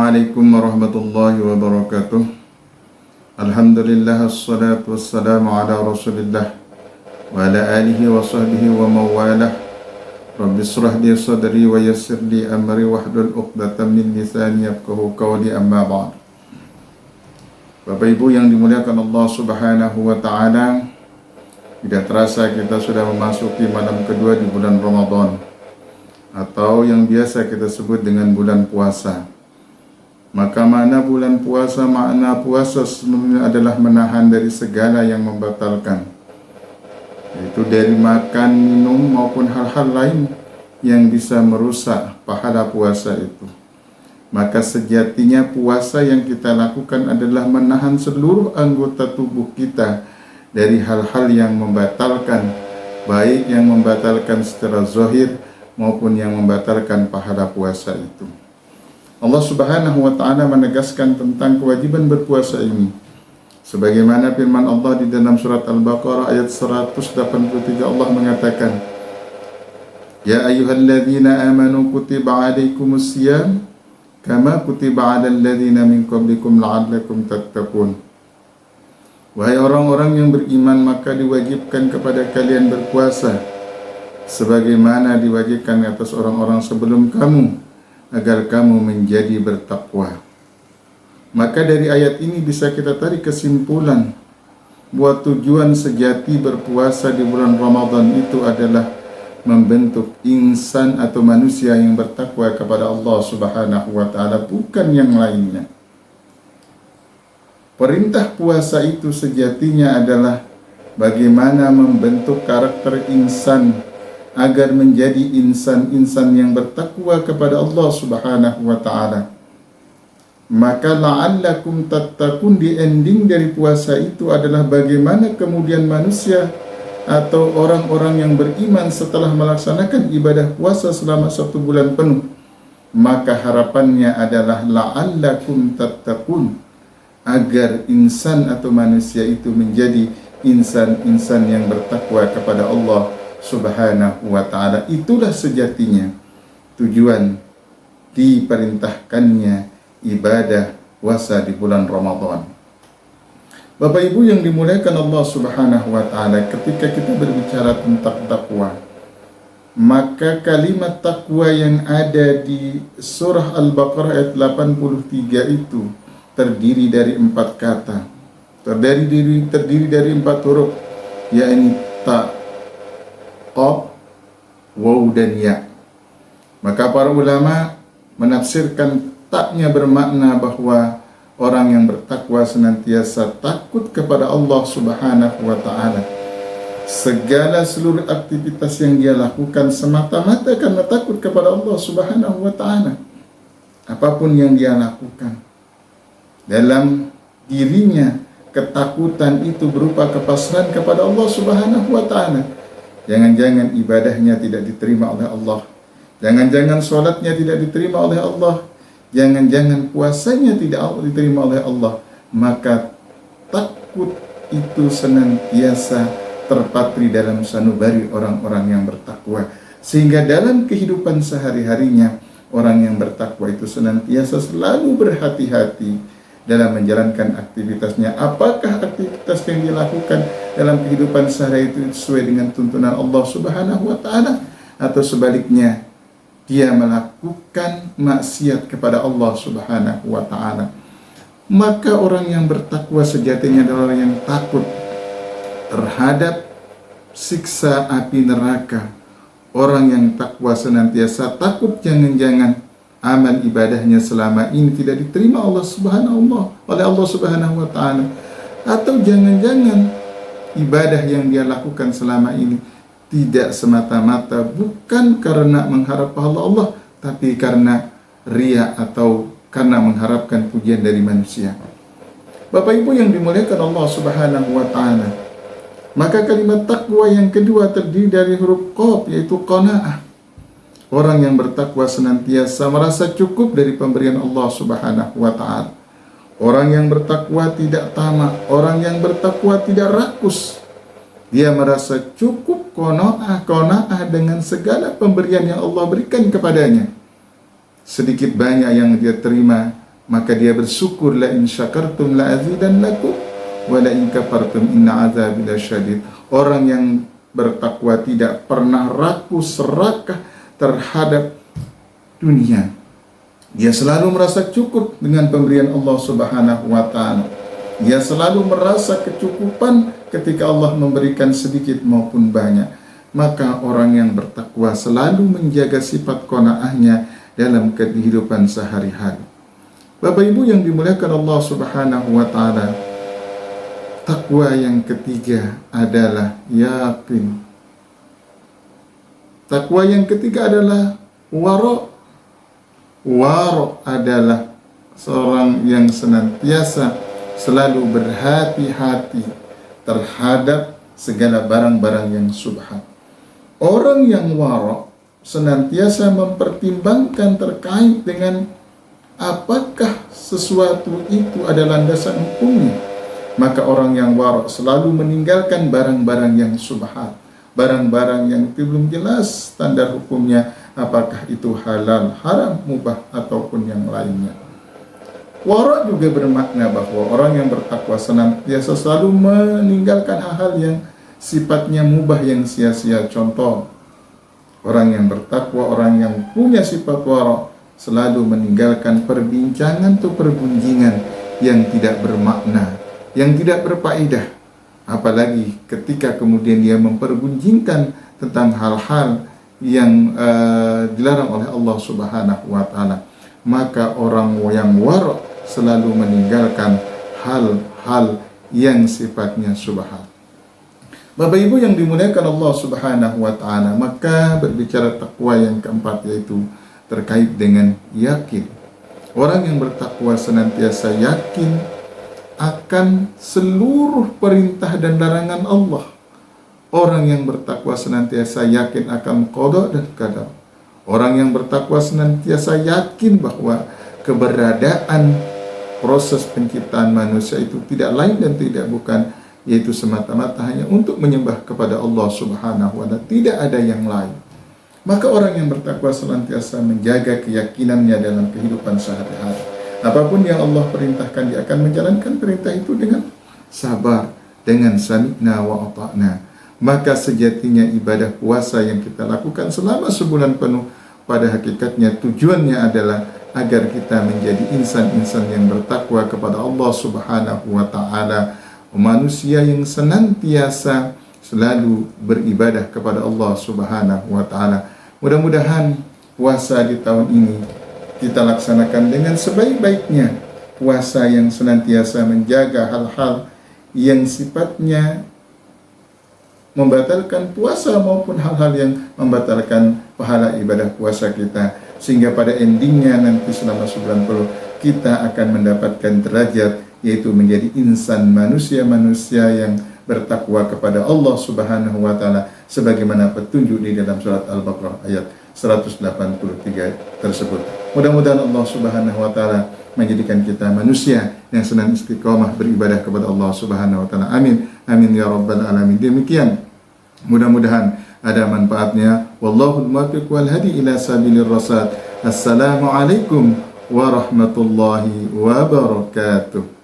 Assalamualaikum warahmatullahi wabarakatuh. Alhamdulillah, assalatu wassalamu ala rasulillah wa ala alihi wa sahbihi wa mawalah. Rabbi israh li sadri wa yassir li amri wahlul 'uqdatam min lisani yafqahu qawli, amma ba'd. Bapak Ibu yang dimuliakan Allah Subhanahu wa taala, tidak terasa kita sudah memasuki malam kedua di bulan Ramadan, atau yang biasa kita sebut dengan bulan puasa. Maka makna bulan puasa, makna puasa sebenarnya adalah menahan dari segala yang membatalkan, yaitu dari makan, minum maupun hal-hal lain yang bisa merusak pahala puasa itu. Maka sejatinya puasa yang kita lakukan adalah menahan seluruh anggota tubuh kita dari hal-hal yang membatalkan, baik yang membatalkan secara zahir maupun yang membatalkan pahala puasa itu. Allah Subhanahu wa ta'ala menegaskan tentang kewajiban berpuasa ini, sebagaimana firman Allah di dalam surat Al-Baqarah ayat 183. Allah mengatakan, Ya ayyuhalladzina amanu kutiba alaikumus siyam kama kutiba alal ladzina min qablikum la'allakum tattaqun. Wahai orang-orang yang beriman, maka diwajibkan kepada kalian berpuasa sebagaimana diwajibkan atas orang-orang sebelum kamu, agar kamu menjadi bertakwa. Maka dari ayat ini bisa kita tarik kesimpulan bahwa tujuan sejati berpuasa di bulan Ramadan itu adalah membentuk insan atau manusia yang bertakwa kepada Allah Subhanahu wa ta'ala, bukan yang lainnya. Perintah puasa itu sejatinya adalah bagaimana membentuk karakter insan agar menjadi insan-insan yang bertakwa kepada Allah Subhanahu wa ta'ala. Maka la'allakum tattaqun, di ending dari puasa itu adalah bagaimana kemudian manusia atau orang-orang yang beriman setelah melaksanakan ibadah puasa selama 1 bulan penuh, maka harapannya adalah la'allakum tattaqun, agar insan atau manusia itu menjadi insan-insan yang bertakwa kepada Allah Subhanahu wa ta'ala. Itulah sejatinya tujuan diperintahkannya ibadah puasa di bulan Ramadan. Bapak Ibu yang dimuliakan Allah Subhanahu wa ta'ala, ketika kita berbicara tentang takwa, maka kalimat takwa yang ada di surah Al-Baqarah ayat 83 itu terdiri dari 4 kata, terdiri dari 4 huruf, yakni ta, qaf, waw, dan ya. Maka para ulama menafsirkan taknya bermakna bahwa orang yang bertakwa senantiasa takut kepada Allah Subhanahu wa ta'ala. Segala seluruh aktivitas yang dia lakukan semata-mata karena takut kepada Allah Subhanahu wa ta'ala. Apapun yang dia lakukan, dalam dirinya ketakutan itu berupa kepasrahan kepada Allah Subhanahu wa ta'ala. Jangan-jangan ibadahnya tidak diterima oleh Allah, jangan-jangan sholatnya tidak diterima oleh Allah, jangan-jangan puasanya tidak diterima oleh Allah. Maka takut itu senantiasa terpatri dalam sanubari orang-orang yang bertakwa, sehingga dalam kehidupan sehari-harinya orang yang bertakwa itu senantiasa selalu berhati-hati dalam menjalankan aktivitasnya. Apakah aktivitas yang dilakukan dalam kehidupan sehari itu sesuai dengan tuntunan Allah Subhanahu wa ta'ala, atau sebaliknya dia melakukan maksiat kepada Allah Subhanahu wa ta'ala. Maka orang yang bertakwa sejatinya adalah orang yang takut terhadap siksa api neraka. Orang yang takwa senantiasa takut jangan-jangan amal ibadahnya selama ini tidak diterima oleh Allah Subhanahu wa ta'ala, atau jangan-jangan ibadah yang dia lakukan selama ini tidak semata-mata bukan karena mengharap pahala Allah, tapi karena riya atau karena mengharapkan pujian dari manusia. Bapak Ibu yang dimuliakan Allah Subhanahu wa ta'ala, maka kalimat takwa yang kedua terdiri dari huruf qaf, yaitu qanaah. Orang yang bertakwa senantiasa merasa cukup dari pemberian Allah Subhanahu wa ta'ala. Orang yang bertakwa tidak tamak, orang yang bertakwa tidak rakus. Dia merasa cukup, qanaah dengan segala pemberian yang Allah berikan kepadanya. Sedikit banyak yang dia terima maka dia bersyukur, la in syakartum la azidannakum wa la in kafartum inna azabi lasyadid. Orang yang bertakwa tidak pernah ragu serakah terhadap dunia. Dia selalu merasa cukup dengan pemberian Allah Subhanahu wa taala. Dia selalu merasa kecukupan ketika Allah memberikan sedikit maupun banyak. Maka orang yang bertakwa selalu menjaga sifat qanaahnya dalam kehidupan sehari-hari. Bapak Ibu yang dimuliakan Allah Subhanahu wa taala, takwa yang ketiga adalah yakin. Takwa yang ketiga adalah wara'. Wara' adalah seorang yang senantiasa selalu berhati-hati terhadap segala barang-barang yang subhat. Orang yang wara' senantiasa mempertimbangkan terkait dengan apakah sesuatu itu ada landasan hukumnya. Maka orang yang wara' selalu meninggalkan barang-barang yang subhat, barang-barang yang belum jelas standar hukumnya, apakah itu halal, haram, mubah, ataupun yang lainnya. Wara' juga bermakna bahwa orang yang bertakwa senantiasa selalu meninggalkan hal-hal yang sifatnya mubah, yang sia-sia. Contoh, orang yang bertakwa, orang yang punya sifat wara' selalu meninggalkan perbincangan atau pergunjingan yang tidak bermakna, yang tidak berfaedah. Apalagi ketika kemudian dia mempergunjingkan tentang hal-hal yang dilarang oleh Allah Subhanahu wa taala. Maka orang yang wara' selalu meninggalkan hal-hal yang sifatnya subhat. Bapak Ibu yang dimuliakan Allah Subhanahu wa taala, maka berbicara takwa yang keempat yaitu terkait dengan yakin. Orang yang bertakwa senantiasa yakin akan seluruh perintah dan larangan Allah. Orang yang bertakwa senantiasa yakin akan qada dan qadar. Orang yang bertakwa senantiasa yakin bahwa keberadaan proses penciptaan manusia itu tidak lain dan tidak bukan, yaitu semata-mata hanya untuk menyembah kepada Allah Subhanahu wa taala, tidak ada yang lain. Maka orang yang bertakwa senantiasa menjaga keyakinannya dalam kehidupan sehari-hari. Apapun yang Allah perintahkan, dia akan menjalankan perintah itu dengan sabar, dengan sami'na wa ata'na. Maka sejatinya ibadah puasa yang kita lakukan selama sebulan penuh, pada hakikatnya tujuannya adalah agar kita menjadi insan-insan yang bertakwa kepada Allah Subhanahu wa taala, manusia yang senantiasa selalu beribadah kepada Allah Subhanahu wa taala. Mudah-mudahan puasa di tahun ini kita laksanakan dengan sebaik-baiknya. Puasa yang senantiasa menjaga hal-hal yang sifatnya membatalkan puasa maupun hal-hal yang membatalkan pahala ibadah puasa kita. Sehingga pada endingnya nanti selama sebulan penuh kita akan mendapatkan derajat, yaitu menjadi insan manusia-manusia yang bertakwa kepada Allah Subhanahu wa taala sebagaimana petunjuk di dalam surat Al-Baqarah ayat 183 tersebut. Mudah-mudahan Allah Subhanahu wa taala menjadikan kita manusia yang senang istiqamah beribadah kepada Allah Subhanahu wa taala. Amin. Amin ya rabbal alamin. Demikian, mudah-mudahan ada manfaatnya. Wallahul muwaffiq wal hadi ila sabilir rasyad. Assalamualaikum warahmatullahi wabarakatuh.